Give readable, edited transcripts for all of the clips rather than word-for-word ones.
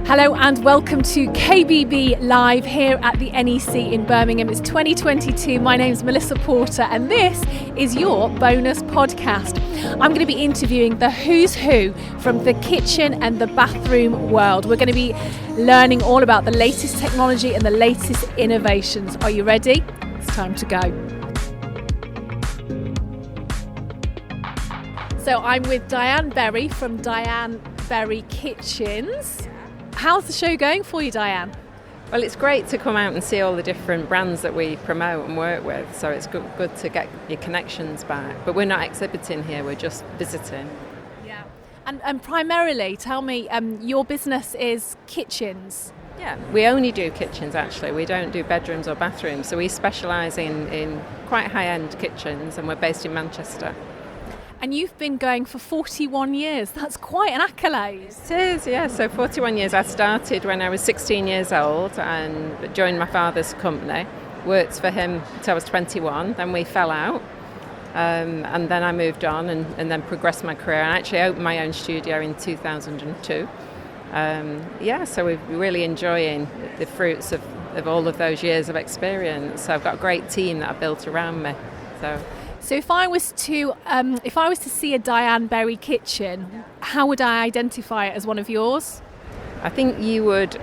Hello and welcome to KBB Live here at the NEC in Birmingham. It's 2022. My name's Melissa Porter and this is your bonus podcast. I'm going to be interviewing the who's who from the kitchen and the bathroom world. We're going to be learning all about the latest technology and the latest innovations. Are you ready? It's time to go. So I'm with Diane Berry from Diane Berry Kitchens. How's the show going for you, Diane? Well, it's great to come out and see all the different brands that we promote and work with, so it's good to get your connections back. But we're not exhibiting here, we're just visiting. Yeah. And primarily, tell me, your business is kitchens? Yeah, we only do kitchens actually. We don't do bedrooms or bathrooms, so we specialise in quite high-end kitchens, and we're based in Manchester. And you've been going for 41 years. That's quite an accolade. It is, yeah. So 41 years. I started when I was 16 years old and joined my father's company. Worked for him until I was 21. Then we fell out. And then I moved on and then progressed my career. I actually opened my own studio in 2002. So we're really enjoying the fruits of all of those years of experience. So I've got a great team that I built around me. So if I was to see a Diane Berry kitchen, how would I identify it as one of yours? I think you would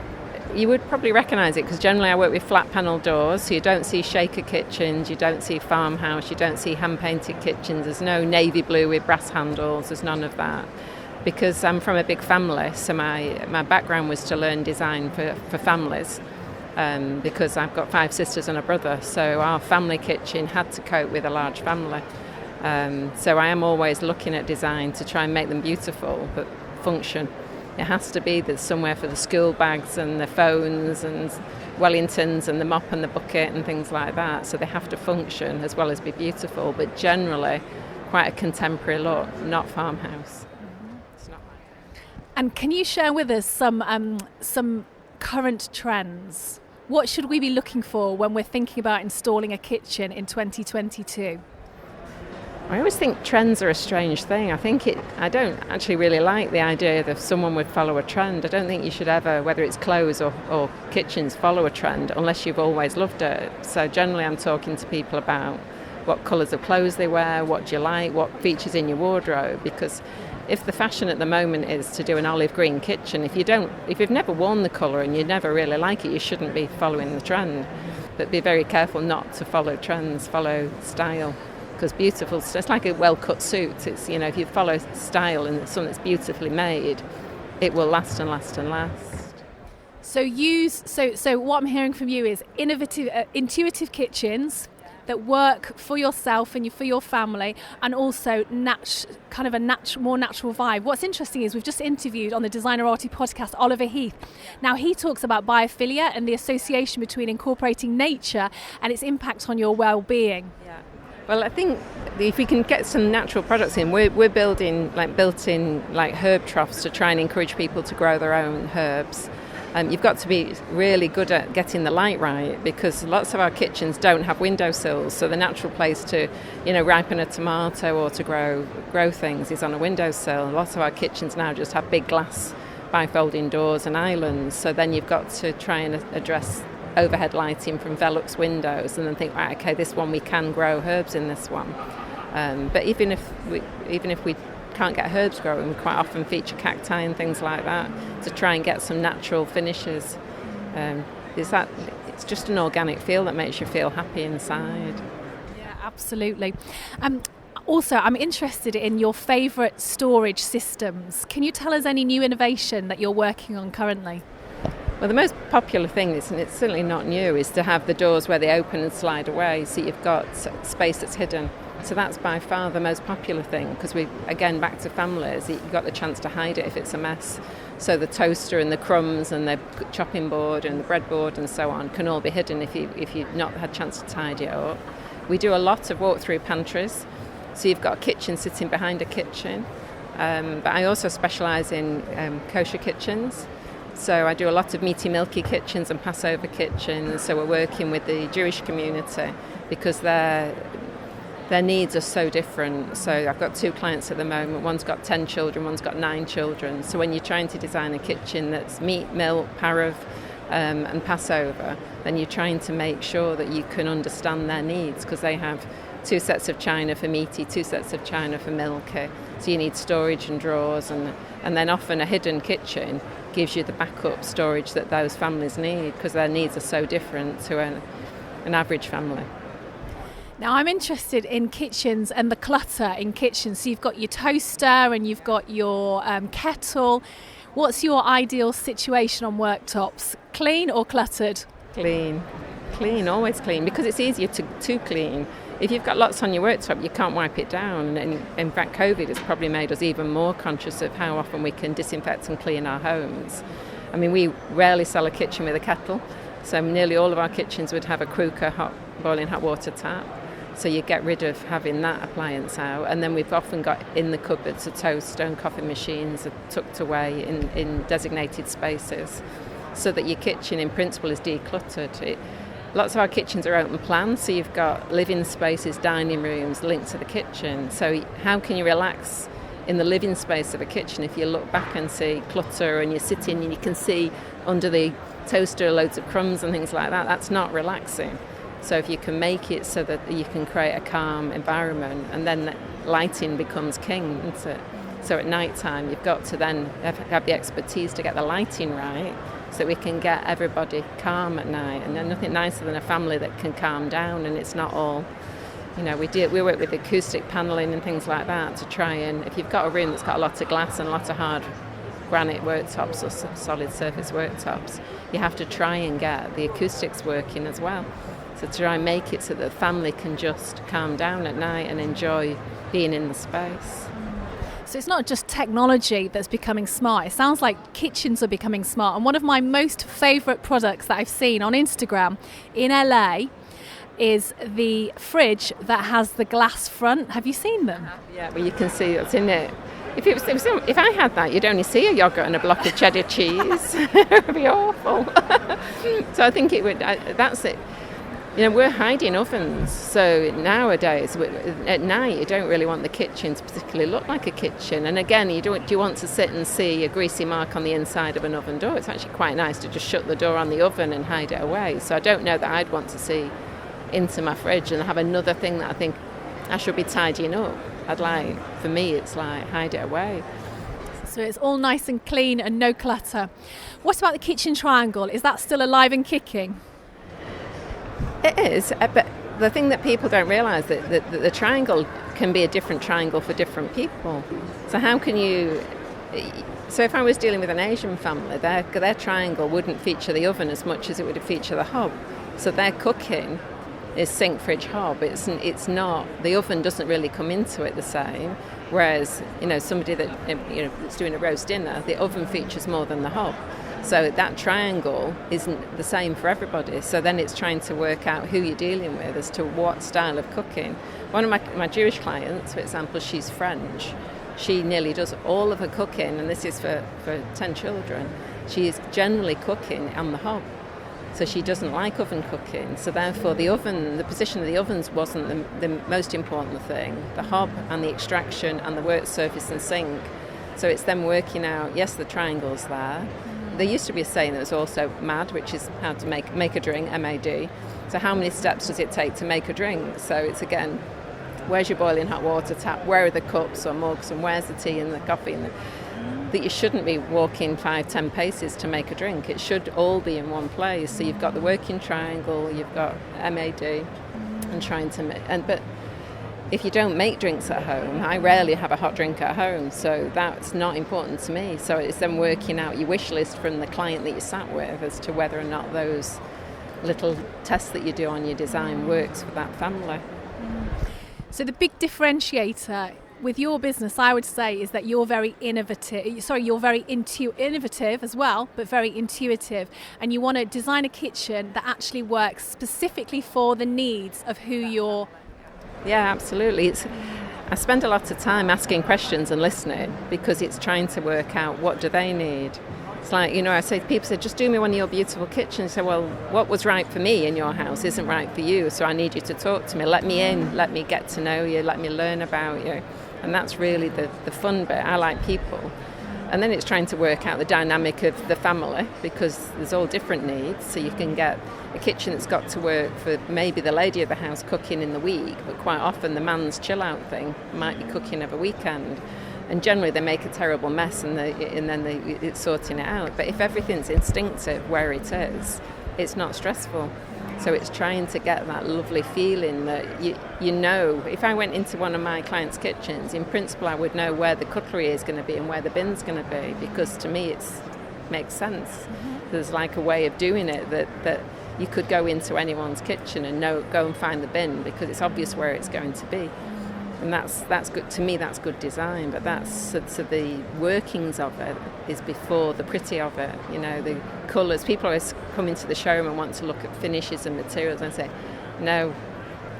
probably recognise it because generally I work with flat panel doors, so you don't see shaker kitchens, you don't see farmhouse, you don't see hand painted kitchens. There's no navy blue with brass handles. There's none of that because I'm from a big family. So my background was to learn design for families. Because I've got 5 sisters and a brother, so our family kitchen had to cope with a large family. So I am always looking at design to try and make them beautiful but function. It has to be there's somewhere for the school bags and the phones and Wellingtons and the mop and the bucket and things like that, so they have to function as well as be beautiful, but generally quite a contemporary look, not farmhouse. It's not like... And can you share with us some current trends? What should we be looking for when we're thinking about installing a kitchen in 2022? I always think trends are a strange thing. I don't actually really like the idea that someone would follow a trend. I don't think you should ever, whether it's clothes or kitchens, follow a trend unless you've always loved it. So generally I'm talking to people about what colours of clothes they wear, what do you like, what features in your wardrobe, because if the fashion at the moment is to do an olive green kitchen, if you've never worn the colour and you never really like it, you shouldn't be following the trend. But be very careful not to follow trends, follow style. Because beautiful, it's like a well-cut suit. It's, if you follow style and something that's beautifully made, it will last and last and last. So what I'm hearing from you is intuitive kitchens that work for yourself and for your family, and also more natural vibe. What's interesting is we've just interviewed on the Designerati podcast Oliver Heath. Now he talks about biophilia and the association between incorporating nature and its impact on your well-being. Yeah. Well, I think if we can get some natural products in, we're building built-in herb troughs to try and encourage people to grow their own herbs. You've got to be really good at getting the light right because lots of our kitchens don't have windowsills, so the natural place to, ripen a tomato or to grow things is on a windowsill. Lots of our kitchens now just have big glass bifolding doors and islands, so then you've got to try and address overhead lighting from Velux windows and then think, right, okay, this one we can grow herbs in this one. But even if we can't get herbs growing, we quite often feature cacti and things like that to try and get some natural finishes. It's just an organic feel that makes you feel happy inside. Yeah, absolutely. Also, I'm interested in your favourite storage systems. Can you tell us any new innovation that you're working on currently? Well, the most popular thing, and it's certainly not new, is to have the doors where they open and slide away, so you've got space that's hidden. So that's by far the most popular thing because back to families, you've got the chance to hide it if it's a mess. So the toaster and the crumbs and the chopping board and the breadboard and so on can all be hidden if you've not had a chance to tidy it up. We do a lot of walk-through pantries. So you've got a kitchen sitting behind a kitchen. But I also specialise in kosher kitchens. So I do a lot of meaty milky kitchens and Passover kitchens. So we're working with the Jewish community because their needs are so different. So I've got 2 clients at the moment. One's got 10 children, one's got 9 children. So when you're trying to design a kitchen that's meat, milk, parav, and Passover, then you're trying to make sure that you can understand their needs, because they have 2 sets of china for meaty, 2 sets of china for milky. So you need storage and drawers, and then often a hidden kitchen gives you the backup storage that those families need, because their needs are so different to an average family. Now, I'm interested in kitchens and the clutter in kitchens. So you've got your toaster and you've got your kettle. What's your ideal situation on worktops? Clean or cluttered? Clean, always clean, because it's easier to clean. If you've got lots on your worktop, you can't wipe it down. And in fact, COVID has probably made us even more conscious of how often we can disinfect and clean our homes. I mean, we rarely sell a kitchen with a kettle. So nearly all of our kitchens would have a Kruger boiling hot water tap. So you get rid of having that appliance out. And then we've often got in the cupboards a toaster and coffee machines are tucked away in designated spaces, so that your kitchen in principle is decluttered. Lots of our kitchens are open plan, so you've got living spaces, dining rooms linked to the kitchen. So how can you relax in the living space of a kitchen if you look back and see clutter and you're sitting and you can see under the toaster loads of crumbs and things like that? That's not relaxing. So if you can make it so that you can create a calm environment, and then lighting becomes king, isn't it? So at night time, you've got to then have the expertise to get the lighting right, so we can get everybody calm at night. And there's nothing nicer than a family that can calm down, and it's not all, we work with acoustic panelling and things like that to try and, if you've got a room that's got a lot of glass and a lot of hard granite worktops or solid surface worktops, you have to try and get the acoustics working as well. So to try and make it so that the family can just calm down at night and enjoy being in the space. So it's not just technology that's becoming smart. It sounds like kitchens are becoming smart. And one of my most favourite products that I've seen on Instagram in LA is the fridge that has the glass front. Have you seen them? Yeah, well, you can see what's in it. If I had that, you'd only see a yoghurt and a block of cheddar cheese. It would be awful. So I think it would. That's it. We're hiding ovens, so nowadays at night you don't really want the kitchen to particularly look like a kitchen. And again, do you want to sit and see a greasy mark on the inside of an oven door? It's actually quite nice to just shut the door on the oven and hide it away. So I don't know that I'd want to see into my fridge and have another thing that I think I should be tidying up. For me, it's like hide it away. So it's all nice and clean and no clutter. What about the kitchen triangle? Is that still alive and kicking? It is, but the thing that people don't realise that the triangle can be a different triangle for different people. So how can you? So if I was dealing with an Asian family, their triangle wouldn't feature the oven as much as it would feature the hob. So their cooking is sink, fridge, hob. It's not, the oven doesn't really come into it the same. Whereas somebody that's doing a roast dinner, the oven features more than the hob. So that triangle isn't the same for everybody. So then it's trying to work out who you're dealing with as to what style of cooking. One of my Jewish clients, for example, she's French. She nearly does all of her cooking, and this is for 10 children. She is generally cooking on the hob. So she doesn't like oven cooking. So therefore the position of the ovens wasn't the most important thing. The hob and the extraction and the work surface and sink. So it's them working out, yes, the triangle's there. There used to be a saying that was also MAD, which is how to make a drink, MAD. So how many steps does it take to make a drink? So it's again, where's your boiling hot water tap? Where are the cups or mugs? And where's the tea and the coffee? That you shouldn't be walking 5-10 paces to make a drink. It should all be in one place. So you've got the working triangle, you've got MAD, and trying to make. But if you don't make drinks at home, I rarely have a hot drink at home, so that's not important to me. So it's then working out your wish list from the client that you sat with as to whether or not those little tests that you do on your design works for that family. So the big differentiator with your business, I would say, is that you're very innovative. You're very innovative as well, but very intuitive. And you want to design a kitchen that actually works specifically for the needs of who you're. Yeah, absolutely. I spend a lot of time asking questions and listening, because it's trying to work out what do they need. It's like, you know, people say, just do me one of your beautiful kitchens. I say, well, what was right for me in your house isn't right for you, so I need you to talk to me. Let me in, let me get to know you, let me learn about you. And that's really the fun bit. I like people. And then it's trying to work out the dynamic of the family, because there's all different needs. So you can get a kitchen that's got to work for maybe the lady of the house cooking in the week, but quite often the man's chill out thing might be cooking over a weekend. And generally they make a terrible mess and then it's sorting it out. But if everything's instinctive where it is, it's not stressful. So it's trying to get that lovely feeling that you know, if I went into one of my clients' kitchens, in principle I would know where the cutlery is going to be and where the bin's going to be, because to me it makes sense. Mm-hmm. There's like a way of doing it that you could go into anyone's kitchen and go and find the bin, because it's obvious where it's going to be. And that's good. To me, that's good design. But so the workings of it is before the pretty of it. You know, the colours. People always come into the showroom and want to look at finishes and materials, and I say, no,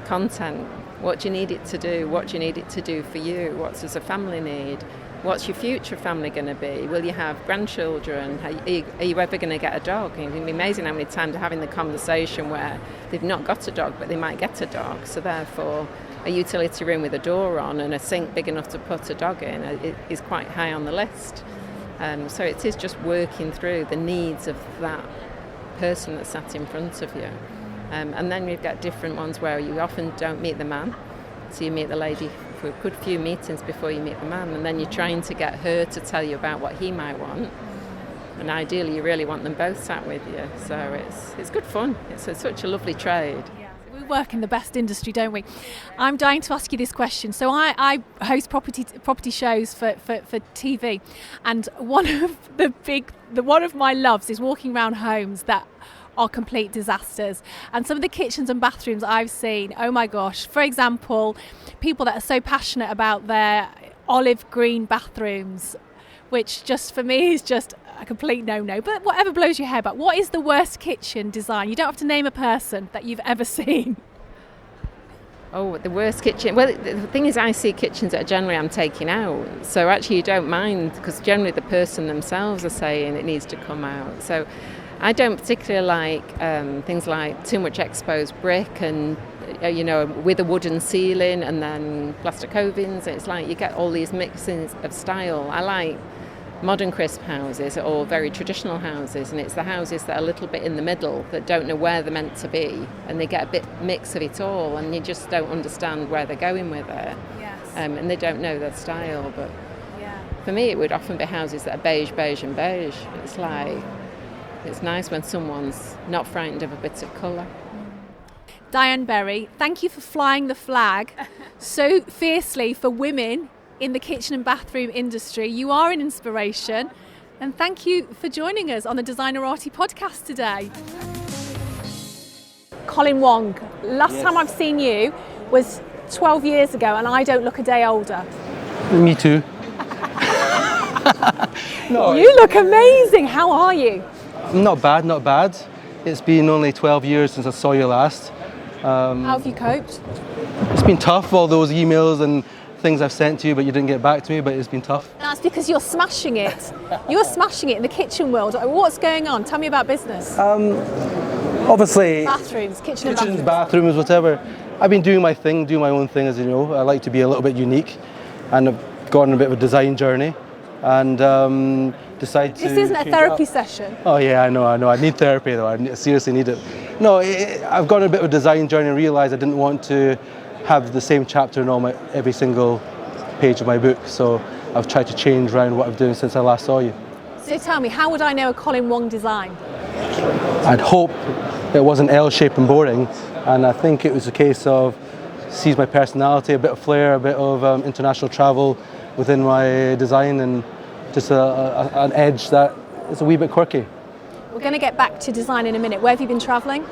content. What do you need it to do? What do you need it to do for you? What does a family need? What's your future family going to be? Will you have grandchildren? Are you ever going to get a dog? It's going to be amazing how many times they're having the conversation where they've not got a dog, but they might get a dog. So therefore, a utility room with a door on and a sink big enough to put a dog in is quite high on the list. So it is just working through the needs of that person that's sat in front of you. And then we've got different ones where you often don't meet the man. So you meet the lady for a good few meetings before you meet the man, and then you're trying to get her to tell you about what he might want. And ideally you really want them both sat with you. So it's good fun. It's such a lovely trade. We work in the best industry, don't we? I'm dying to ask you this question. So I host property shows for TV, and one of my loves is walking around homes that are complete disasters. And some of the kitchens and bathrooms I've seen, oh my gosh, for example, people that are so passionate about their olive green bathrooms, which just for me is just a complete no-no. But whatever blows your hair back, what is the worst kitchen design? You don't have to name a person that you've ever seen. Oh, the worst kitchen. Well, the thing is, I see kitchens that generally I'm taking out. So actually you don't mind, because generally the person themselves are saying it needs to come out. So I don't particularly like things like too much exposed brick and, with a wooden ceiling and then plaster covings. It's like you get all these mixings of style. I like modern crisp houses or very traditional houses, and it's the houses that are a little bit in the middle that don't know where they're meant to be, and they get a bit mix of it all, and you just don't understand where they're going with it. Yes. And they don't know their style. But for me it would often be houses that are beige and beige. It's like, it's nice when someone's not frightened of a bit of colour. Diane Berry, thank you for flying the flag so fiercely for women in the kitchen and bathroom industry. You are an inspiration, and thank you for joining us on the Designerati podcast today. Colin Wong, last time I've seen you was 12 years ago, and I don't look a day older. Me too. No, you look amazing. How are you? Not bad. It's been only 12 years since I saw you last. How have you coped? It's been tough, all those emails and things I've sent to you, but you didn't get back to me, but it's been tough. That's because you're smashing it. You're smashing it in the kitchen world. What's going on? Tell me about business. Obviously, bathrooms, kitchens, bathrooms, whatever. I've been doing my thing, doing my own thing, as you know. I like to be a little bit unique, and I've gone on a bit of a design journey, and decided to... This isn't a therapy session. Oh yeah, I know. I need therapy though. I seriously need it. No, I've gone on a bit of a design journey and realised I didn't want to have the same chapter in every single page of my book. So I've tried to change around what I've done since I last saw you. So tell me, how would I know a Colin Wong design? I'd hope it wasn't L-shaped and boring, and I think it was a case of sees my personality, a bit of flair, a bit of international travel within my design, and just an edge that is a wee bit quirky. We're going to get back to design in a minute. Where have you been travelling?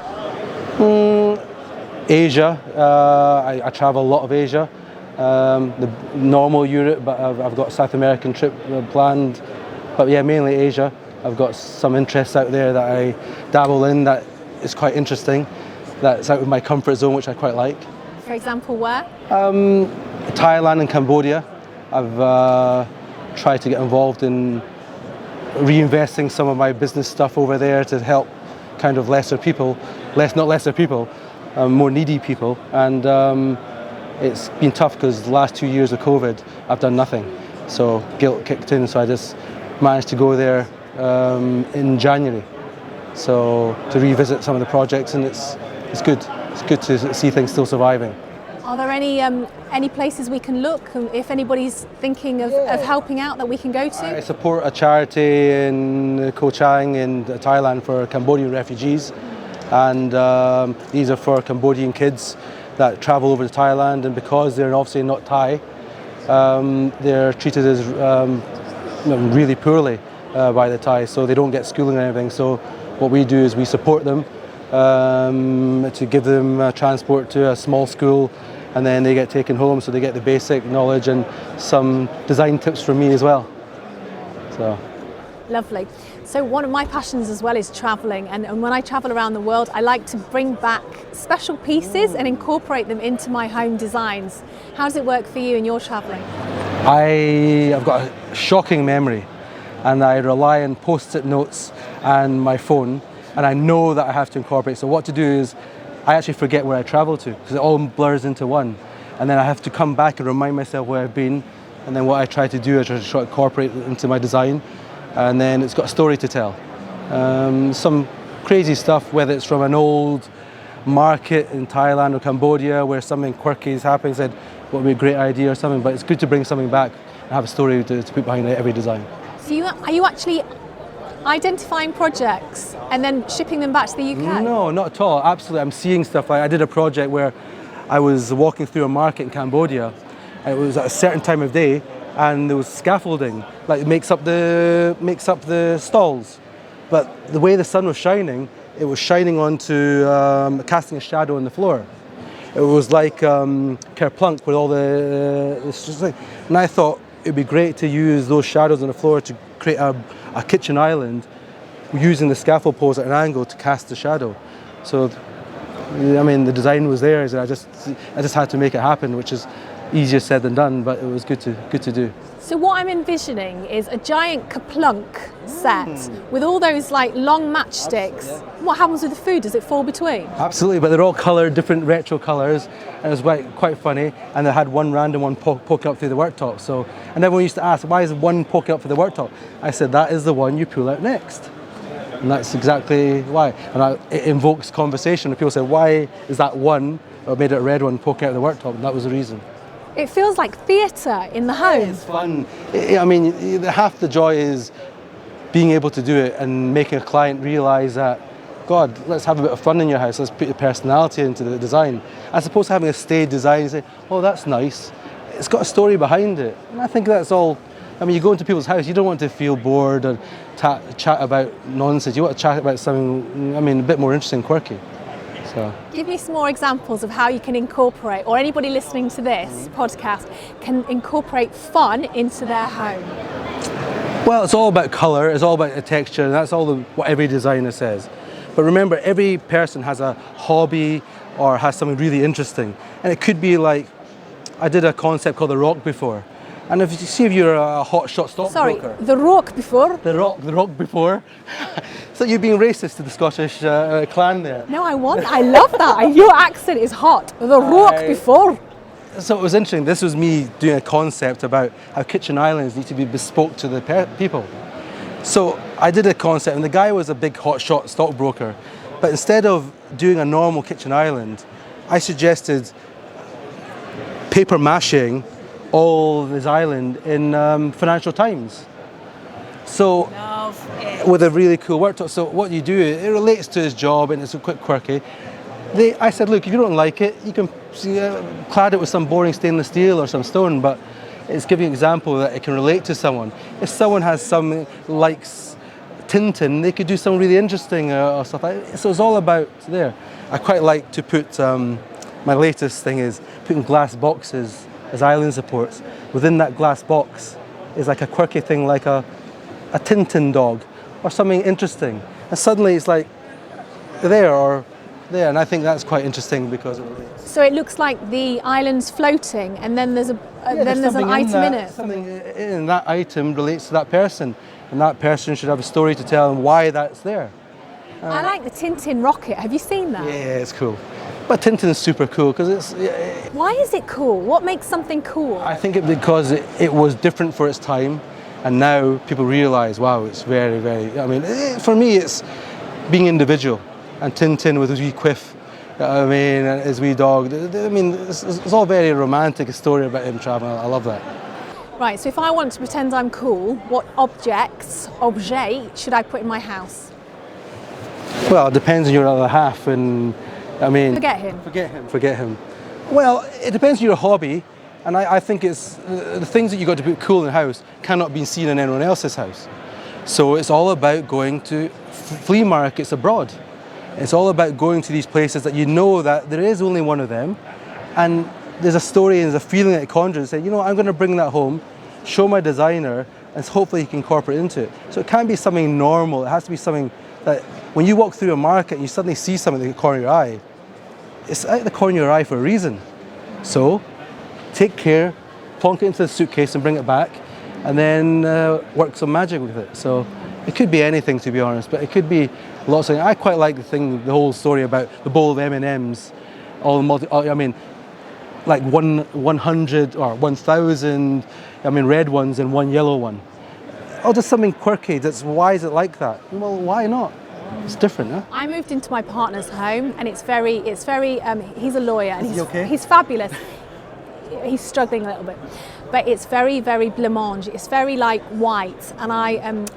Asia. I travel a lot of Asia. The normal Europe, but I've got a South American trip planned. But yeah, mainly Asia. I've got some interests out there that I dabble in that is quite interesting. That's out of my comfort zone, which I quite like. For example, where? Thailand and Cambodia. I've tried to get involved in reinvesting some of my business stuff over there to help kind of more needy people. And it's been tough because the last 2 years of COVID, I've done nothing. So guilt kicked in, so I just managed to go there in January. So to revisit some of the projects, and it's good. It's good to see things still surviving. Are there any places we can look if anybody's thinking of helping out that we can go to? I support a charity in Koh Chang in Thailand for Cambodian refugees, and these are for Cambodian kids that travel over to Thailand, and because they're obviously not Thai, they're treated as really poorly by the Thai, so they don't get schooling or anything. So what we do is we support them to give them transport to a small school, and then they get taken home, so they get the basic knowledge and some design tips from me as well. So. Lovely. So one of my passions as well is travelling, and when I travel around the world, I like to bring back special pieces and incorporate them into my home designs. How does it work for you in your travelling? I've got a shocking memory, and I rely on post-it notes and my phone, and I know that I have to incorporate. So what to do is I actually forget where I travel to because it all blurs into one, and then I have to come back and remind myself where I've been, and then what I try to do is try to incorporate it into my design, and then it's got a story to tell. Some crazy stuff, whether it's from an old market in Thailand or Cambodia where something quirky is happening, said what would be a great idea or something, but it's good to bring something back and have a story to put behind every design. So are you actually identifying projects and then shipping them back to the UK? No, not at all. Absolutely, I'm seeing stuff. I did a project where I was walking through a market in Cambodia, and it was at a certain time of day, and there was scaffolding, like it makes up the stalls. But the way the sun was shining, it was shining onto casting a shadow on the floor. It was like kerplunk with all the and I thought it'd be great to use those shadows on the floor to create a kitchen island using the scaffold poles at an angle to cast the shadow. So, I mean, the design was there, and I just had to make it happen, which is easier said than done, but it was good to do. So what I'm envisioning is a giant kaplunk set with all those like long matchsticks. Yeah. What happens with the food? Does it fall between? Absolutely, but they're all coloured, different retro colours, and it was quite funny. And they had one random one poking up through the worktop. So, and everyone used to ask, why is one poking up through the worktop? I said, that is the one you pull out next. And that's exactly why. And it invokes conversation. And people say, why is that one, or made it a red one, poking out the worktop? And that was the reason. It feels like theatre in the home. It's fun. I mean, half the joy is being able to do it and making a client realise that, God, let's have a bit of fun in your house. Let's put your personality into the design. As opposed to having a staid design and say, oh, that's nice. It's got a story behind it. And I think that's all. I mean, you go into people's house, you don't want to feel bored and chat about nonsense. You want to chat about something, a bit more interesting, quirky. So. Give me some more examples of how you can incorporate, or anybody listening to this podcast can incorporate fun into their home. Well, it's all about colour, it's all about the texture, and that's what every designer says. But remember, every person has a hobby or has something really interesting. And it could be like, I did a concept called the Rock before. And if you're a hotshot stockbroker. Sorry, the Rock before? The rock before. So you're being racist to the Scottish clan there. No, I love that. Your accent is hot. The Rock before. So it was interesting. This was me doing a concept about how kitchen islands need to be bespoke to the people. So I did a concept, and the guy was a big hotshot stockbroker. But instead of doing a normal kitchen island, I suggested paper mashing all this island in Financial Times. So with a really cool worktop. So what you do, it relates to his job and it's quite quirky. I said, look, if you don't like it, you can clad it with some boring stainless steel or some stone, but it's giving an example that it can relate to someone. If someone likes Tintin, they could do something really interesting or stuff like that. So it's all about there. I quite like to put, my latest thing is putting glass boxes as island supports. Within that glass box is like a quirky thing, like a Tintin dog or something interesting. And suddenly it's like there or there, and I think that's quite interesting because it relates. So it looks like the island's floating, and then there's an item in it. Something in that item relates to that person, and that person should have a story to tell and why that's there. I like the Tintin rocket. Have you seen that? Yeah, it's cool. But Tintin's super cool because Why is it cool? What makes something cool? I think because it was different for its time, and now people realise, wow, it's very, very. I mean, for me, it's being individual, and Tintin with his wee quiff. I mean, and his wee dog. I mean, it's all very romantic. A story about him travelling. I love that. Right. So if I want to pretend I'm cool, what objet, should I put in my house? Well, it depends on your other half, and I mean. Forget him. Forget him. Well, it depends on your hobby, and I think it's the things that you got to put cool in the house cannot be seen in anyone else's house. So it's all about going to flea markets abroad. It's all about going to these places that you know that there is only one of them, and there's a story and there's a feeling that it conjures. Say, you know, I'm going to bring that home, show my designer, and hopefully he can incorporate into it. So it can't be something normal. It has to be something that when you walk through a market and you suddenly see something at the corner of your eye, it's at the corner of your eye for a reason. So take care, plonk it into the suitcase and bring it back, and then work some magic with it. So it could be anything, to be honest, but it could be lots of things. I quite like the whole story about the bowl of M&Ms, like 100 or 1,000, red ones and one yellow one. Oh, just something quirky. Why is it like that? Well, why not? It's different, huh? I moved into my partner's home, and it's very. He's a lawyer, and he's fabulous. He's struggling a little bit, but it's very, very blancmange. It's very like white, and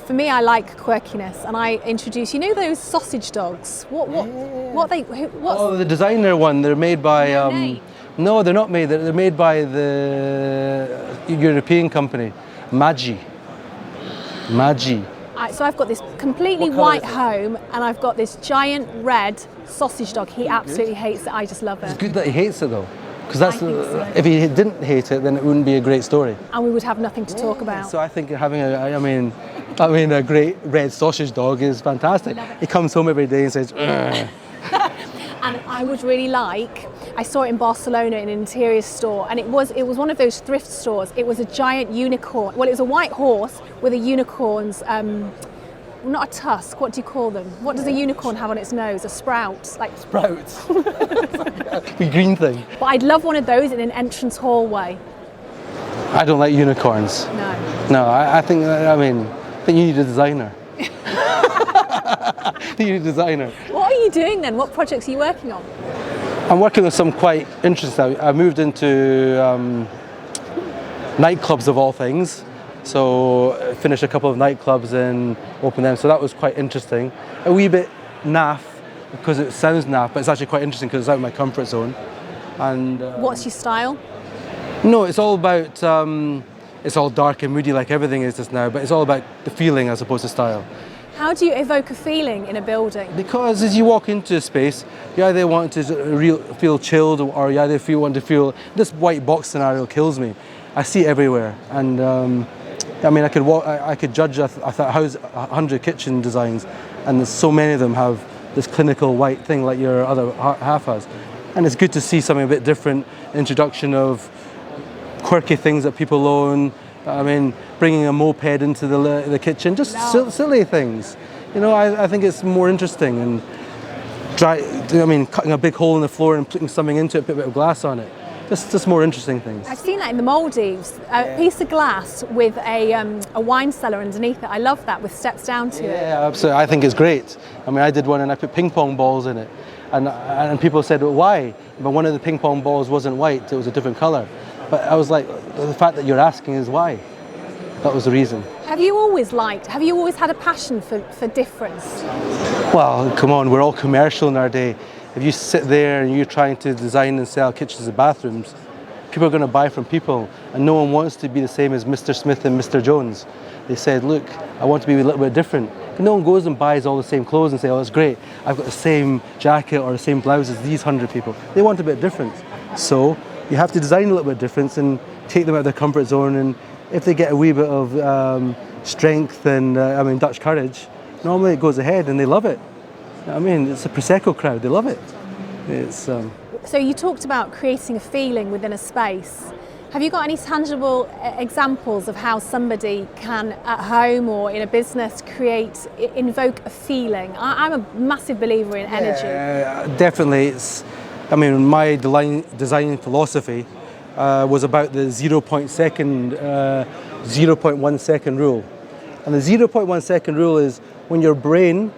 for me, I like quirkiness. And I introduce, those sausage dogs. Oh, the designer one. They're made by. No, they're not made. They're made by the European company, Maggi. So I've got this completely white home, and I've got this giant red sausage dog. He absolutely hates it. I just love it. It's good that he hates it though, because if he didn't hate it, then it wouldn't be a great story. And we would have nothing to talk about. So I think having a great red sausage dog is fantastic. He comes home every day and says, "Ugh." And I would really like. I saw it in Barcelona in an interior store, and it was one of those thrift stores. It was a giant unicorn. Well, it was a white horse with a unicorn's, not a tusk. What do you call them? What does a unicorn have on its nose? A sprout, like sprouts. The green thing. But I'd love one of those in an entrance hallway. I don't like unicorns. No, I think you need a designer. You need a designer. What are you doing then? What projects are you working on? I'm working on some quite interesting. I moved into nightclubs of all things. So I finished a couple of nightclubs and opened them. So that was quite interesting. A wee bit naff because it sounds naff, but it's actually quite interesting because it's out of my comfort zone. And what's your style? No, it's all about. It's all dark and moody like everything is just now, but it's all about the feeling as opposed to style. How do you evoke a feeling in a building? Because as you walk into a space, you either want to feel chilled, or you either want to feel. This white box scenario kills me. I see it everywhere, and I could judge 100 kitchen designs, and so many of them have this clinical white thing like your other half has, and it's good to see something a bit different. Introduction of quirky things that people own. Bringing a moped into the kitchen, just silly things. I think it's more interesting. And cutting a big hole in the floor and putting something into it, put a bit of glass on it. Just more interesting things. I've seen that in the Maldives. A piece of glass with a wine cellar underneath it. I love that, with steps down to it. Yeah, absolutely. I think it's great. I did one and I put ping pong balls in it. And people said, well, why? But one of the ping pong balls wasn't white, it was a different colour. But I was like, the fact that you're asking is why. That was the reason. Have you always had a passion for difference? Well, come on, we're all commercial in our day. If you sit there and you're trying to design and sell kitchens and bathrooms, people are going to buy from people, and no one wants to be the same as Mr. Smith and Mr. Jones. They said, look, I want to be a little bit different. But no one goes and buys all the same clothes and say, oh, that's great, I've got the same jacket or the same blouse as these 100 people. They want a bit different. So you have to design a little bit different and take them out of their comfort zone, and if they get a wee bit of strength and Dutch courage, normally it goes ahead and they love it. It's a Prosecco crowd, they love it. So you talked about creating a feeling within a space. Have you got any tangible examples of how somebody can, at home or in a business, invoke a feeling? I'm a massive believer in energy. Definitely. My design philosophy was about the 0.1 second rule. And the 0.1 second rule is when your brain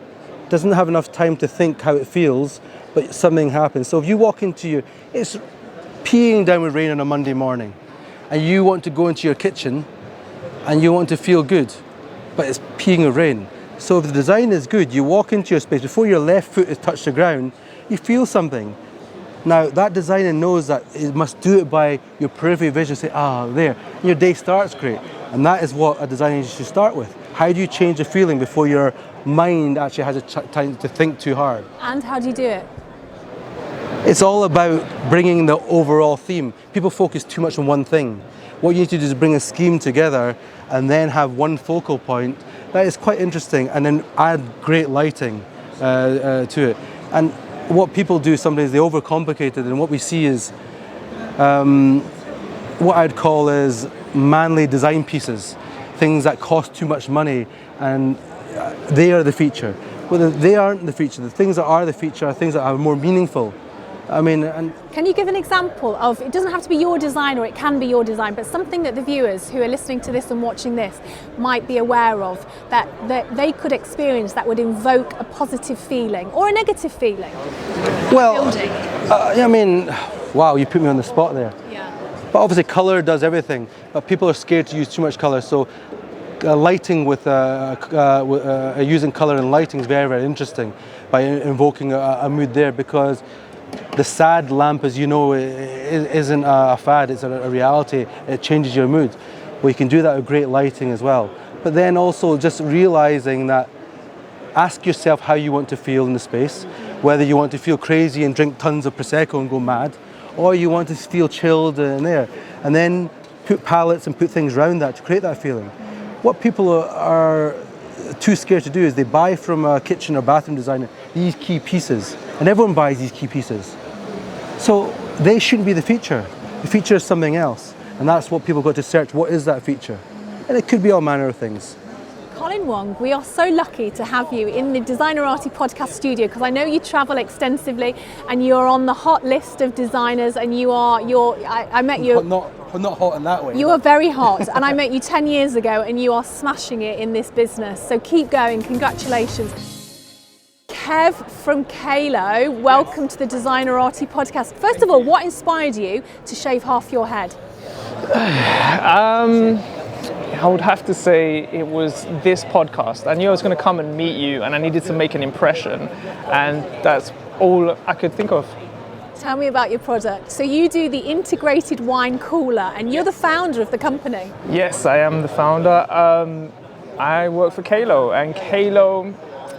doesn't have enough time to think how it feels, but something happens. So if you walk it's peeing down with rain on a Monday morning, and you want to go into your kitchen and you want to feel good, but it's peeing with rain. So if the design is good, you walk into your space, before your left foot has touched the ground, you feel something. Now that designer knows that it must do it by your peripheral vision, say, there, and your day starts great. And that is what a designer should start with. How do you change a feeling before your mind actually has time to think too hard? And how do you do it? It's all about bringing the overall theme. People focus too much on one thing. What you need to do is bring a scheme together and then have one focal point. That is quite interesting, and then add great lighting to it. And what people do sometimes, they overcomplicate it, and what we see is what I'd call is manly design pieces, things that cost too much money, and they are the feature. Well, they aren't the feature. The things that are the feature are things that are more meaningful. Can you give an example of, it doesn't have to be your design, or it can be your design, but something that the viewers who are listening to this and watching this might be aware of, that they could experience, that would invoke a positive feeling or a negative feeling? Well, wow, you put me on the spot there. Yeah. But obviously colour does everything, but people are scared to use too much colour. So lighting with using colour and lighting is very, very interesting by invoking a mood there, because the sad lamp, as you know, isn't a fad, it's a reality. It changes your mood. Well, you can do that with great lighting as well. But then also just realising that, ask yourself how you want to feel in the space, whether you want to feel crazy and drink tons of Prosecco and go mad, or you want to feel chilled in there. And then put palettes and put things around that to create that feeling. What people are too scared to do is they buy from a kitchen or bathroom designer these key pieces, and everyone buys these key pieces. So they shouldn't be the feature. The feature is something else, and that's what people got to search. What is that feature? And it could be all manner of things. Colin Wong, we are so lucky to have you in the Designerati podcast studio, because I know you travel extensively and you're on the hot list of designers, and I met you. Not hot in that way. You are very hot, and I met you 10 years ago, and you are smashing it in this business. So keep going, congratulations. Kev from Kalo, welcome to the Designerati podcast. First of all, what inspired you to shave half your head? I would have to say it was this podcast. I knew I was going to come and meet you, and I needed to make an impression, and that's all I could think of. Tell me about your product. So you do the integrated wine cooler, and you're the founder of the company. Yes, I am the founder. I work for Kalo, and Kalo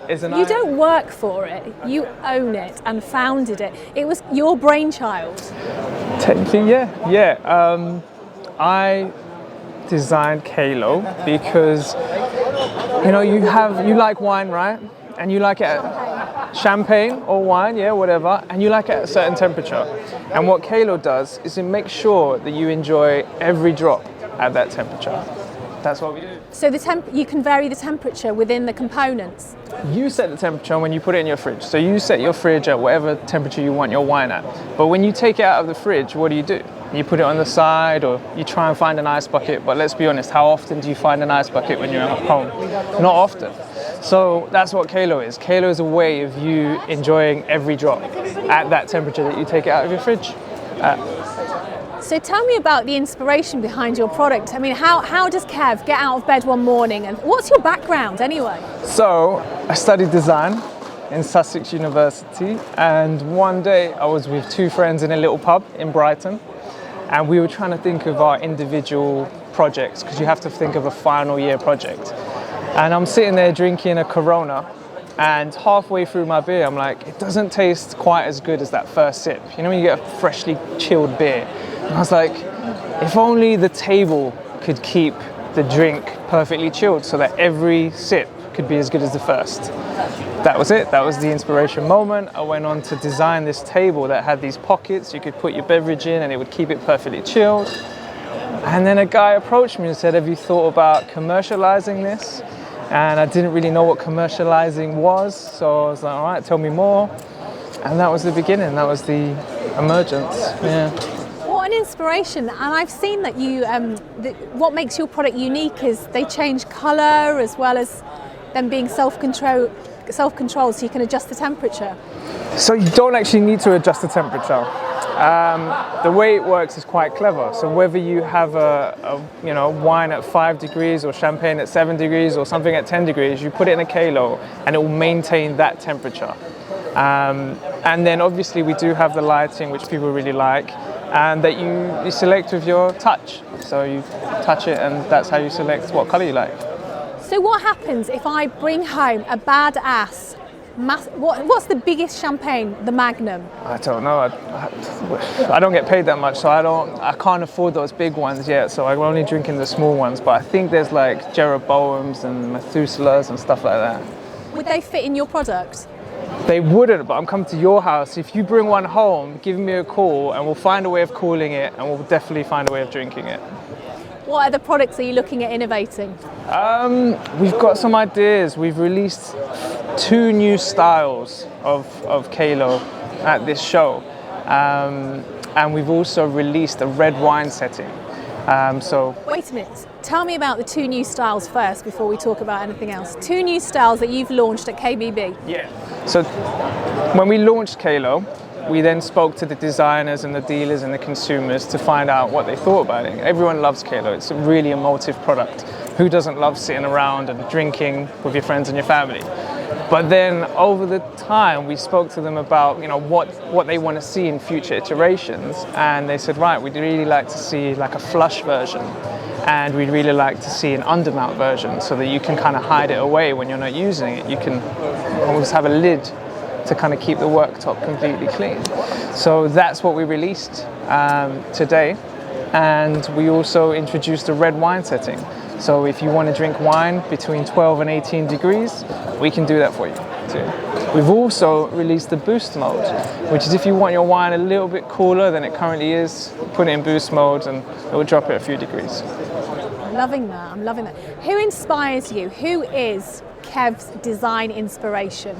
is an... You don't work for it, you own it and founded it. It was your brainchild. Technically, yeah. I designed Kalo because, you like wine, right? And you like it champagne or wine, yeah, whatever, and you like it at a certain temperature. And what Kalo does is it makes sure that you enjoy every drop at that temperature. That's what we do. So you can vary the temperature within the components? You set the temperature when you put it in your fridge. So you set your fridge at whatever temperature you want your wine at. But when you take it out of the fridge, what do? You put it on the side, or you try and find an ice bucket. But let's be honest, how often do you find an ice bucket when you're at home? Not often. So that's what Kalo is. Kalo is a way of you enjoying every drop at that temperature that you take it out of your fridge. So tell me about the inspiration behind your product. I mean, how does Kev get out of bed one morning, and what's your background anyway? So I studied design in Sussex University, and one day I was with two friends in a little pub in Brighton, and we were trying to think of our individual projects, because you have to think of a final year project. And I'm sitting there drinking a Corona, and halfway through my beer, I'm like, it doesn't taste quite as good as that first sip. You know when you get a freshly chilled beer? And I was like, if only the table could keep the drink perfectly chilled so that every sip could be as good as the first. That was it. That was the inspiration moment. I went on to design this table that had these pockets. You could put your beverage in and it would keep it perfectly chilled. And then a guy approached me and said, have you thought about commercializing this? And I didn't really know what commercializing was, so I was like, all right, tell me more. And that was the beginning, that was the emergence, yeah. What an inspiration. And I've seen that you, what makes your product unique is they change colour as well as them being self-controlled, so you can adjust the temperature. So you don't actually need to adjust the temperature. The way it works is quite clever. So whether you have a wine at 5 degrees or champagne at 7 degrees or something at 10 degrees, you put it in a kalo and it will maintain that temperature. And then obviously we do have the lighting, which people really like, and that you select with your touch. So you touch it and that's how you select what color you like. So what happens if I bring home a badass, what's the biggest champagne, the Magnum? I don't know. I don't get paid that much, so I can't afford those big ones yet. So I'm only drinking the small ones. But I think there's like Jeroboams and Methuselahs and stuff like that. Would they fit in your product? They wouldn't, but I'm coming to your house. If you bring one home, give me a call and we'll find a way of cooling it and we'll definitely find a way of drinking it. What other products are you looking at innovating? We've got some ideas. We've released 2 new styles of Kalo at this show. And we've also released a red wine setting. Wait a minute. Tell me about the 2 new styles first before we talk about anything else. 2 new styles that you've launched at KBB. Yeah. So when we launched Kalo, we then spoke to the designers and the dealers and the consumers to find out what they thought about it. Everyone loves Kalo. It's a really emotive product. Who doesn't love sitting around and drinking with your friends and your family? But then over the time, we spoke to them about what they want to see in future iterations. And they said, right, we'd really like to see like a flush version. And we'd really like to see an undermount version so that you can kind of hide it away when you're not using it. You can always have a lid to kind of keep the worktop completely clean. So that's what we released today. And we also introduced a red wine setting. So if you want to drink wine between 12 and 18 degrees, we can do that for you too. We've also released the boost mode, which is if you want your wine a little bit cooler than it currently is, put it in boost mode and it will drop it a few degrees. I'm loving that. Who inspires you? Who is Kev's design inspiration?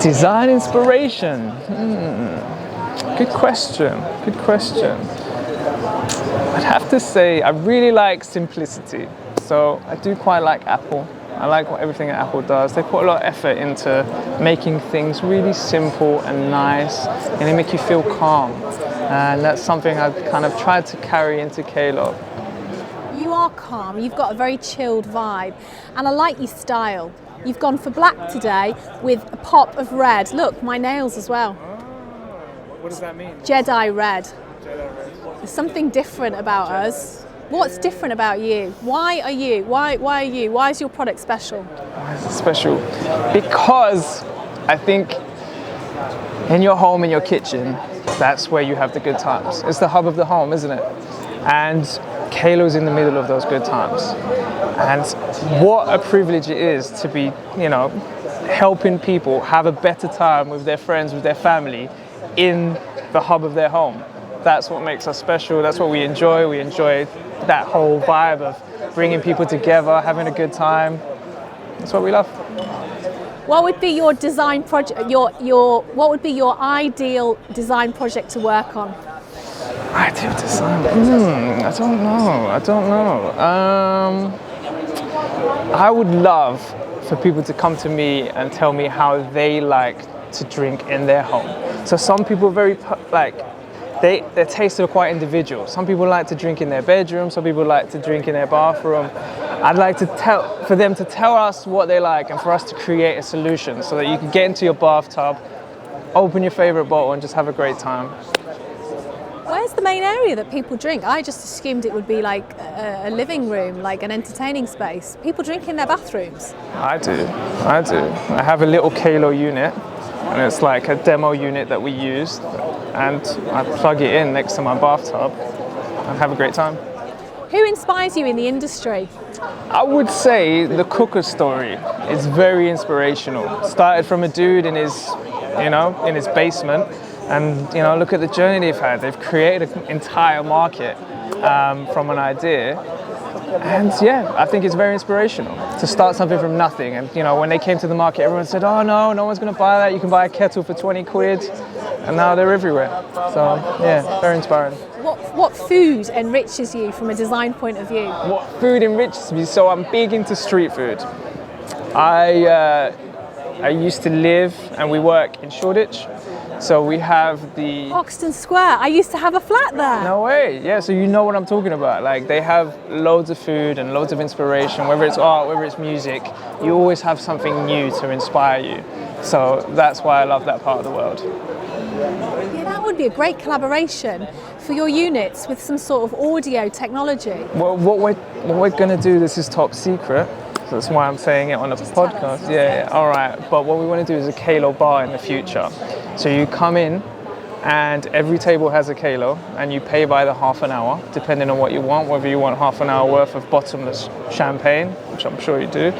Design inspiration? Good question. I'd have to say I really like simplicity. So I do quite like Apple. I like everything that Apple does. They put a lot of effort into making things really simple and nice, and they make you feel calm. And that's something I've kind of tried to carry into Kalo. You are calm. You've got a very chilled vibe. And I like your style. You've gone for black today with a pop of red. Look, my nails as well. What does that mean? Jedi red. Jedi red. There's something different about us. What's different about you? Why are you? Why is your product special? Why is it special? Because I think in your home, in your kitchen, that's where you have the good times. It's the hub of the home, isn't it? And Kalo's in the middle of those good times. And what a privilege it is to be, helping people have a better time with their friends, with their family, in the hub of their home. That's what makes us special. That's what we enjoy. We enjoy that whole vibe of bringing people together, having a good time. That's what we love. What would be your design project? What would be your ideal design project to work on? Ideal design? I don't know. I would love for people to come to me and tell me how they like to drink in their home. So some people are very their tastes are quite individual. Some people like to drink in their bedroom, some people like to drink in their bathroom. I'd like for them to tell us what they like and for us to create a solution so that you can get into your bathtub, open your favorite bottle and just have a great time. Where's the main area that people drink? I just assumed it would be like a living room, like an entertaining space. People drink in their bathrooms. I do. I have a little Kalo unit. And it's like a demo unit that we use, and I plug it in next to my bathtub and have a great time. Who inspires you in the industry? I would say the Cooker story is very inspirational. Started from a dude in his basement, and look at the journey they've had. They've created an entire market, from an idea. And yeah, I think it's very inspirational to start something from nothing. And when they came to the market, everyone said, oh no one's going to buy that. You can buy a kettle for 20 quid. And now they're everywhere. So yeah, very inspiring. What food enriches you from a design point of view? What food enriches me? So I'm big into street food. I used to live and we work in Shoreditch. So we have the... Hoxton Square. I used to have a flat there. No way. Yeah, so you know what I'm talking about. Like, they have loads of food and loads of inspiration, whether it's art, whether it's music. You always have something new to inspire you. So that's why I love that part of the world. Yeah, that would be a great collaboration for your units with some sort of audio technology. Well, what we're going to do, this is top secret. So that's why I'm saying it on the podcast. Yeah, all right. But what we want to do is a Kalo bar in the future. So you come in and every table has a Kalo and you pay by the half an hour, depending on what you want, whether you want half an hour worth of bottomless champagne, which I'm sure you do.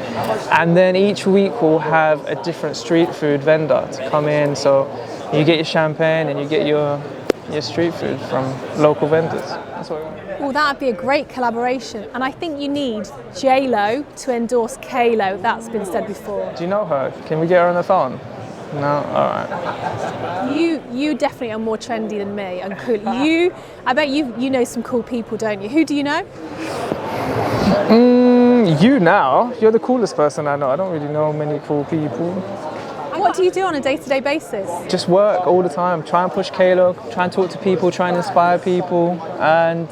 And then each week we'll have a different street food vendor to come in. So you get your champagne and you get your street food from local vendors. That's what we want. Well, that would be a great collaboration. And I think you need J-Lo to endorse Kalo. That's been said before. Do you know her? Can we get her on the phone? No? All right. You definitely are more trendy than me and cool. I bet you know some cool people, don't you? Who do you know? You now. You're the coolest person I know. I don't really know many cool people. What do you do on a day-to-day basis? Just work all the time. Try and push Kalo, try and talk to people, try and inspire people, and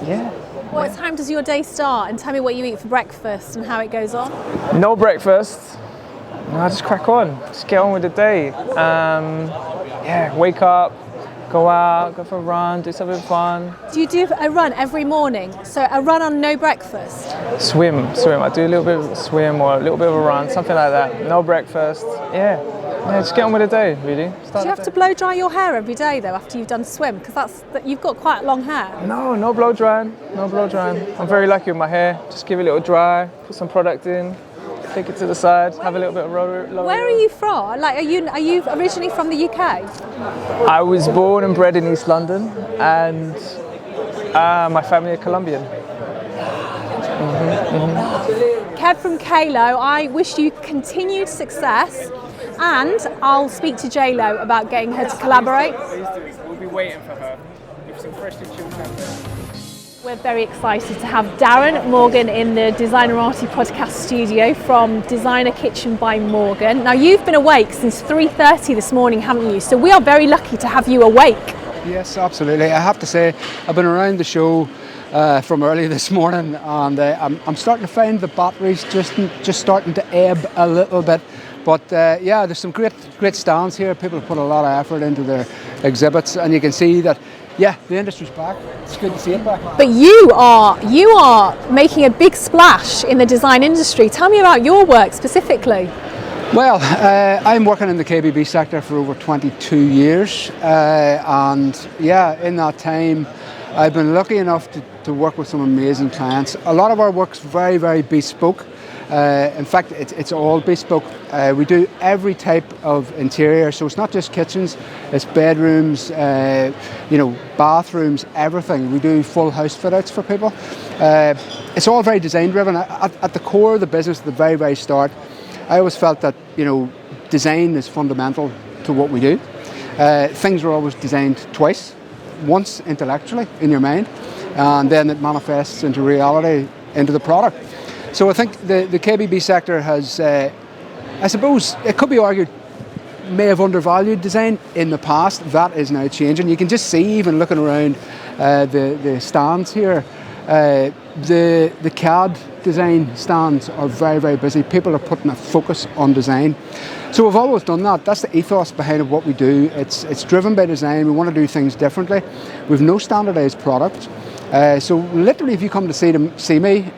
yeah. What time does your day start? And tell me what you eat for breakfast and how it goes on. No breakfast. No, just crack on. Just get on with the day. Yeah, wake up, go out, go for a run, do something fun. Do you do a run every morning? So a run on no breakfast? Swim. I do a little bit of a swim or a little bit of a run, something like that. No breakfast. Yeah, just get on with the day, really. Do you have to blow dry your hair every day though after you've done swim? Because you've got quite long hair. No blow drying. I'm very lucky with my hair. Just give it a little dry, put some product in, take it to the side, have a little bit of roller. Where are you from? Like, are you originally from the UK? I was born and bred in East London, and my family are Colombian. Kev from Kalo, I wish you continued success, and I'll speak to J-Lo about getting her to collaborate. Please do. We'll be waiting for her with some freshly chilled champagne. We're very excited to have Darren Morgan in the Designerati podcast studio from Designer Kitchen by Morgan. Now, you've been awake since 3:30 this morning, haven't you? So we are very lucky to have you awake. Yes, absolutely. I have to say, I've been around the show from early this morning, and I'm starting to find the batteries just starting to ebb a little bit. But yeah, there's some great stands here. People have put a lot of effort into their exhibits, and you can see that. Yeah, the industry's back. It's good to see it back. But you are making a big splash in the design industry. Tell me about your work specifically. Well, I'm working in the KBB sector for over 22 years, and yeah, in that time, I've been lucky enough to work with some amazing clients. A lot of our work's very, very bespoke. In fact, it's all bespoke. We do every type of interior, so it's not just kitchens, it's bedrooms, bathrooms, everything. We do full house fit outs for people. It's all very design driven. At the core of the business, at the very, very start, I always felt that design is fundamental to what we do. Things are always designed twice, once intellectually in your mind, and then it manifests into reality, into the product. So I think the KBB sector has, I suppose, it could be argued, may have undervalued design in the past. That is now changing. You can just see, even looking around the stands here, the CAD design stands are very, very busy. People are putting a focus on design. So we've always done that. That's the ethos behind what we do. It's driven by design. We want to do things differently. We've no standardised product. So literally, if you come to see me,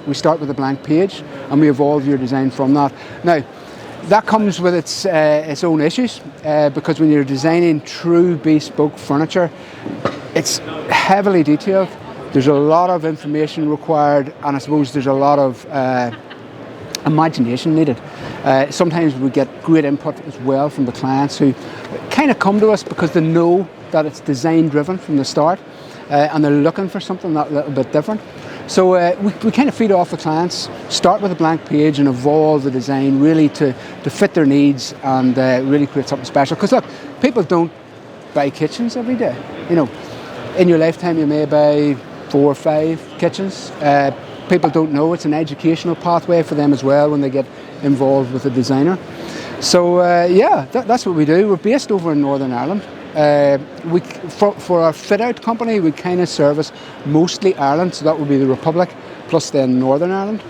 we start with a blank page and we evolve your design from that. Now, that comes with its own issues because when you're designing true bespoke furniture, it's heavily detailed. There's a lot of information required, and I suppose there's a lot of imagination needed. Sometimes we get great input as well from the clients who kind of come to us because they know that it's design driven from the start. and they're looking for something that little bit different. So we kind of feed off the clients, start with a blank page and evolve the design really to fit their needs and really create something special. Because look, people don't buy kitchens every day. You know, in your lifetime you may buy 4 or 5 kitchens. People don't know it's an educational pathway for them as well when they get involved with a designer. So that's what we do. We're based over in Northern Ireland. For our fit-out company, we kind of service mostly Ireland, so that would be the Republic, plus then Northern Ireland.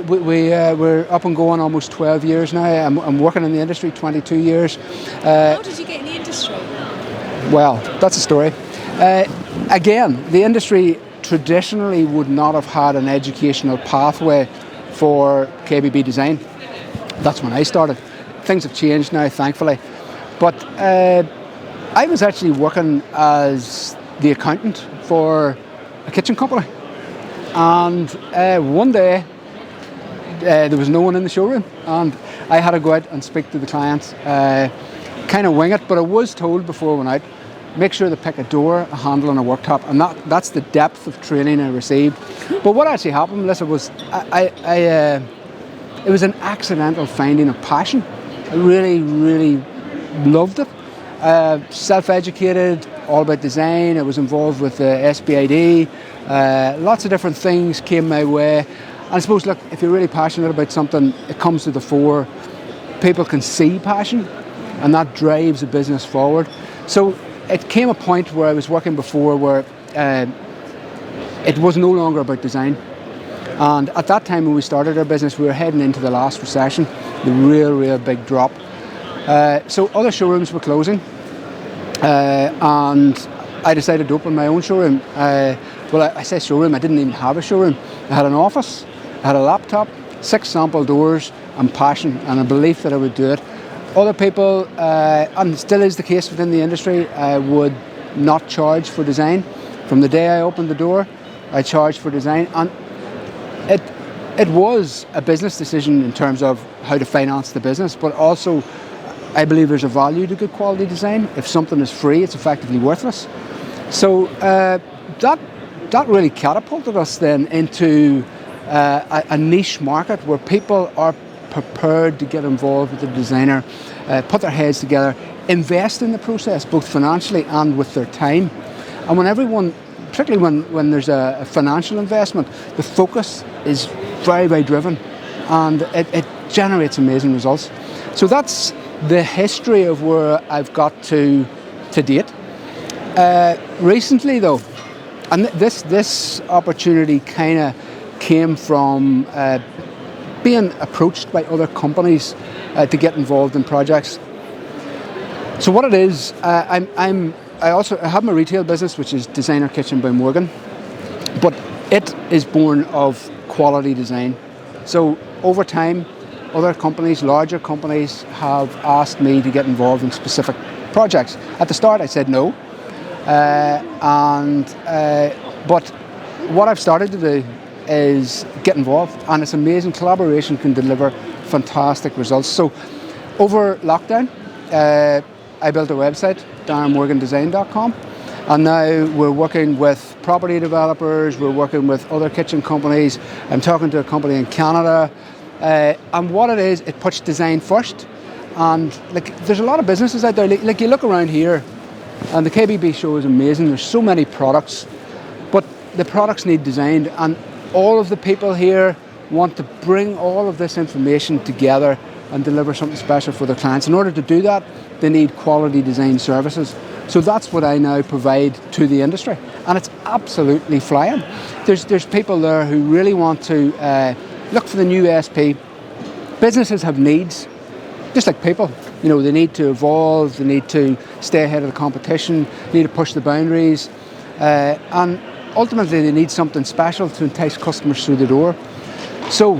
We're up and going almost 12 years now. I'm working in the industry 22 years. How did you get in the industry? Well, that's a story. Again, the industry traditionally would not have had an educational pathway for KBB design. That's when I started. Things have changed now, thankfully. But I was actually working as the accountant for a kitchen company. And one day, there was no one in the showroom. And I had to go out and speak to the clients, kind of wing it. But I was told before I went out, make sure they pick a door, a handle and a worktop. And that's the depth of training I received. But what actually happened, Melissa, was it was an accidental finding of passion. I really, really loved it. Self-educated, all about design. I was involved with the SBID. Lots of different things came my way. And I suppose, look, if you're really passionate about something, it comes to the fore. People can see passion, and that drives a business forward. So it came a point where I was working before where it was no longer about design. And at that time when we started our business, we were heading into the last recession, the real big drop. So other showrooms were closing, and I decided to open my own showroom. I say showroom, I didn't even have a showroom. I had an office, I had a laptop, 6 sample doors, and passion and a belief that I would do it. Other people, and still is the case within the industry, would not charge for design. From the day I opened the door, I charged for design, and it was a business decision in terms of how to finance the business, but also I believe there's a value to good quality design. If something is free, it's effectively worthless. So that really catapulted us then into a niche market where people are prepared to get involved with the designer, put their heads together, invest in the process both financially and with their time. And when everyone, particularly when there's a financial investment, the focus is very, very driven, and it generates amazing results. So that's the history of where I've got to date. Recently though, and this opportunity kind of came from being approached by other companies to get involved in projects. So what it is, I have my retail business, which is Designer Kitchen by Morgan, but it is born of quality design. So over time, other companies, larger companies, have asked me to get involved in specific projects. At the start, I said no, but what I've started to do is get involved, and it's amazing. Collaboration can deliver fantastic results. So over lockdown, I built a website, darrenmorgandesign.com, and now we're working with property developers, we're working with other kitchen companies. I'm talking to a company in Canada, and what it is, it puts design first. And like, there's a lot of businesses out there, like you look around here, and the KBB show is amazing. There's so many products, but the products need designed, and all of the people here want to bring all of this information together and deliver something special for their clients. In order to do that, they need quality design services. So that's what I now provide to the industry, and it's absolutely flying. There's people there who really want to look for the new SP. Businesses have needs, just like people. You know, they need to evolve, they need to stay ahead of the competition, they need to push the boundaries, and ultimately they need something special to entice customers through the door. So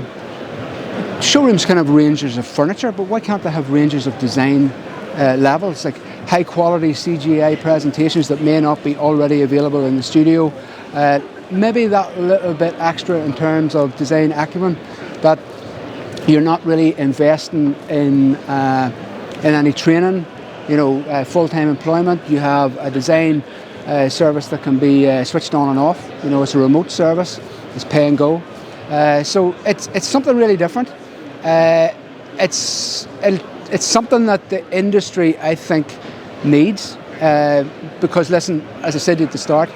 showrooms can have ranges of furniture, but why can't they have ranges of design levels, like high quality CGI presentations that may not be already available in the studio? Maybe that little bit extra in terms of design acumen, that you're not really investing in any training, full-time employment. You have a design service that can be switched on and off. You know, it's a remote service. It's pay and go. So it's something really different. It's something that the industry, I think, needs. Because listen, as I said at the start,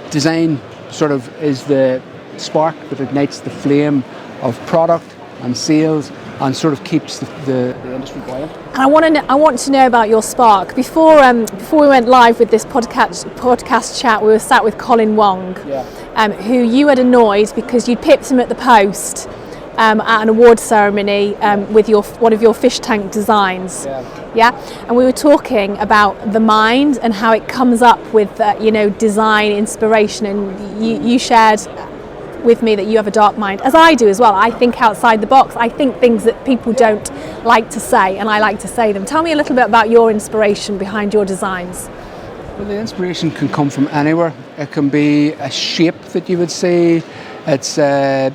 design sort of is the spark that ignites the flame of product and sales and sort of keeps the industry buoyant. And I want to know about your spark. Before we went live with this podcast chat, we were sat with Colin Wong, who you had annoyed because you'd pipped him at the post at an award ceremony with one of your fish tank designs. And we were talking about the mind and how it comes up with design inspiration, and you shared with me that you have a dark mind, as I do as well. I think outside the box. I think things that people don't like to say, and I like to say them. Tell me a little bit about your inspiration behind your designs. Well, the inspiration can come from anywhere. It can be a shape that you would see. It's it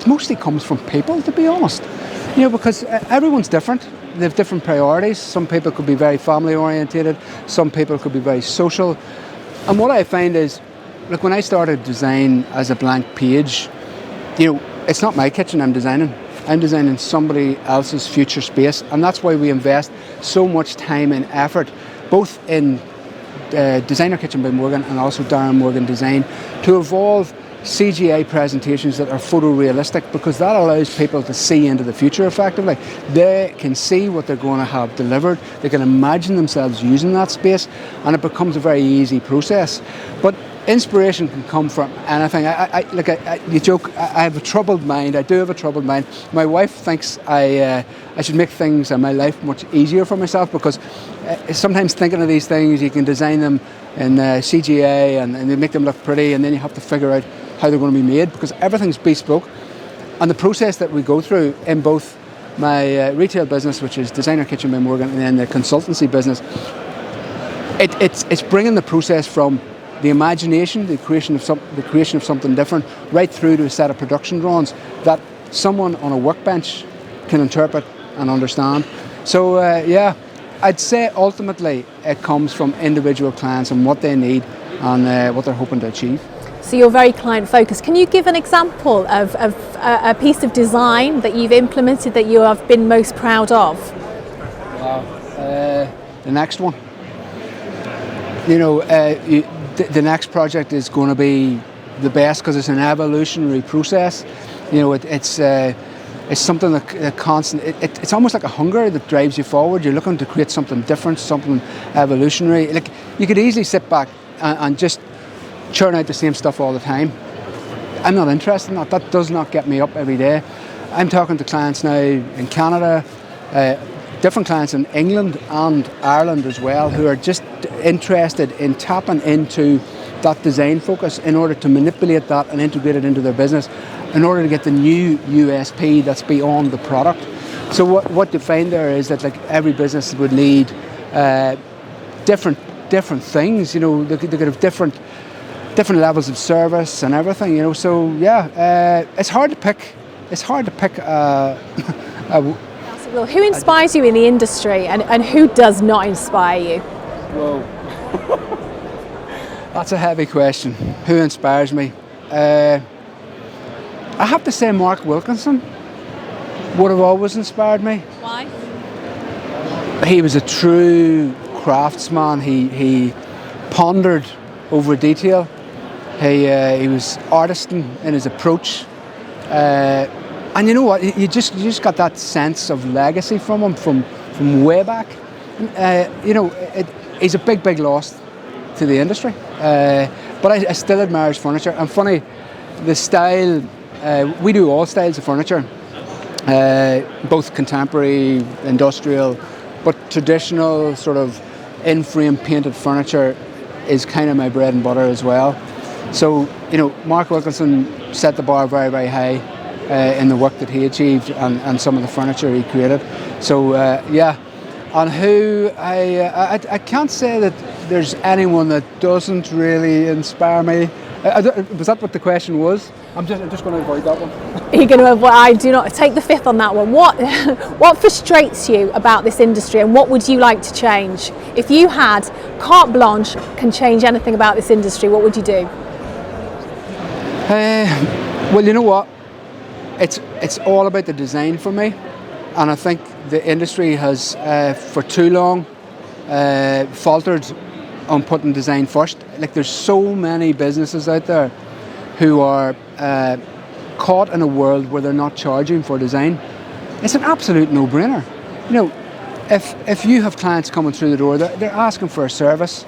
mostly comes from people, to be honest. You know, because everyone's different. They have different priorities. Some people could be very family orientated. Some people could be very social. And what I find is, look, when I started design as a blank page, you know, it's not my kitchen I'm designing. I'm designing somebody else's future space, and that's why we invest so much time and effort, both in Designer Kitchen by Morgan and also Darren Morgan Design, to evolve CGI presentations that are photorealistic, because that allows people to see into the future effectively. They can see what they're going to have delivered, they can imagine themselves using that space, and it becomes a very easy process. But inspiration can come from anything. You joke, I have a troubled mind. I do have a troubled mind. My wife thinks I should make things in my life much easier for myself, because sometimes thinking of these things, you can design them in CGI and they make them look pretty, and then you have to figure out how they're going to be made, because everything's bespoke. And the process that we go through in both my retail business, which is Designer Kitchen by Morgan, and then the consultancy business, it's bringing the process from the imagination, the creation of something different, right through to a set of production drawings that someone on a workbench can interpret and understand. So I'd say ultimately it comes from individual clients and what they need and what they're hoping to achieve. So you're very client focused. Can you give an example of a piece of design that you've implemented that you have been most proud of? The next one. You know, the next project is going to be the best because it's an evolutionary process. You know, it's something that constant. It's almost like a hunger that drives you forward. You're looking to create something different, something evolutionary. Like, you could easily sit back and just churn out the same stuff all the time. I'm not interested in that. That does not get me up every day. I'm talking to clients now in Canada, different clients in England and Ireland as well, who are just interested in tapping into that design focus in order to manipulate that and integrate it into their business in order to get the new USP that's beyond the product. So what you find there is that, like, every business would need different things. You know, they could have different levels of service and everything. You know, so it's hard to pick. It's hard to pick. Well, who inspires you in the industry, and who does not inspire you? Whoa. That's a heavy question. Who inspires me? I have to say Mark Wilkinson would have always inspired me. Why? He was a true craftsman. He pondered over detail. He was artisan in his approach. And you know what? You just got that sense of legacy from him from way back. You know, he's a big loss to the industry. But I still admire his furniture. And funny, the style, we do all styles of furniture, both contemporary, industrial, but traditional sort of in-frame painted furniture is kind of my bread and butter as well. So, you know, Mark Wilkinson set the bar very, very high in the work that he achieved and some of the furniture he created. So, and who I can't say that there's anyone that doesn't really inspire me. Was that what the question was? I'm just going to avoid that one. You're going to avoid. I do not take the fifth on that one. What frustrates you about this industry, and what would you like to change? If you had carte blanche, can change anything about this industry, what would you do? Well, you know what? It's all about the design for me, and I think the industry has for too long faltered on putting design first. Like, there's so many businesses out there who are caught in a world where they're not charging for design. It's an absolute no-brainer. You know, if you have clients coming through the door, they're asking for a service.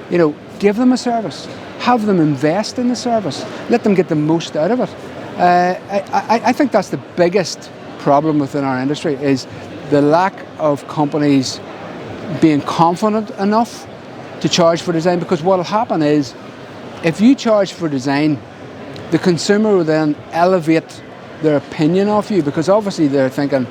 You know, give them a service. Have them invest in the service. Let them get the most out of it. I think that's the biggest problem within our industry, is the lack of companies being confident enough to charge for design, because what will happen is, if you charge for design, the consumer will then elevate their opinion of you, because obviously they're thinking,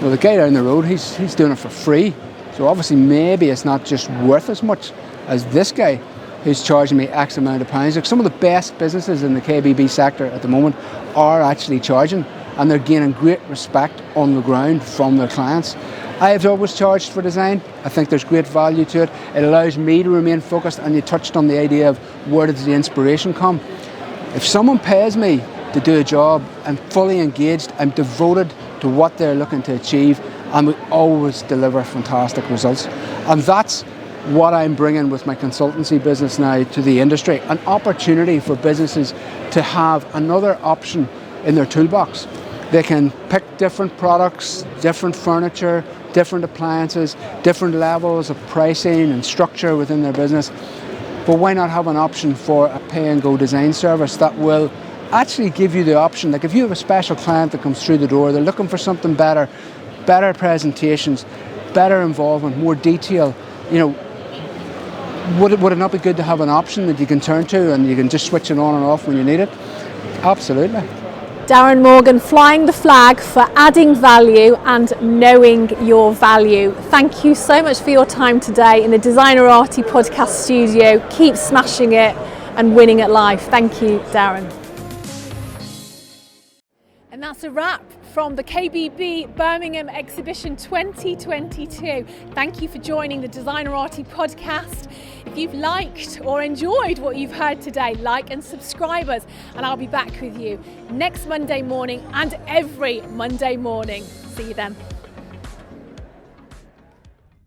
well, the guy down the road, he's doing it for free, so obviously maybe it's not just worth as much as this guy who's charging me X amount of pounds. Like, some of the best businesses in the KBB sector at the moment are actually charging, and they're gaining great respect on the ground from their clients. I have always charged for design. I think there's great value to it. It allows me to remain focused, and you touched on the idea of where does the inspiration come. If someone pays me to do a job, I'm fully engaged, I'm devoted to what they're looking to achieve, and we always deliver fantastic results. And that's what I'm bringing with my consultancy business now to the industry, an opportunity for businesses to have another option in their toolbox. They can pick different products, different furniture, different appliances, different levels of pricing and structure within their business. But why not have an option for a pay-and-go design service that will actually give you the option? Like, if you have a special client that comes through the door, they're looking for something better, better presentations, better involvement, more detail, you know, would it not be good to have an option that you can turn to and you can just switch it on and off when you need it? Absolutely. Darren Morgan, flying the flag for adding value and knowing your value. Thank you so much for your time today in the Designerati podcast studio. Keep smashing it and winning at life. Thank you, Darren. And that's a wrap from the KBB Birmingham Exhibition 2022. Thank you for joining the Designerati podcast. If you've liked or enjoyed what you've heard today, like and subscribe us, and I'll be back with you next Monday morning and every Monday morning. See you then.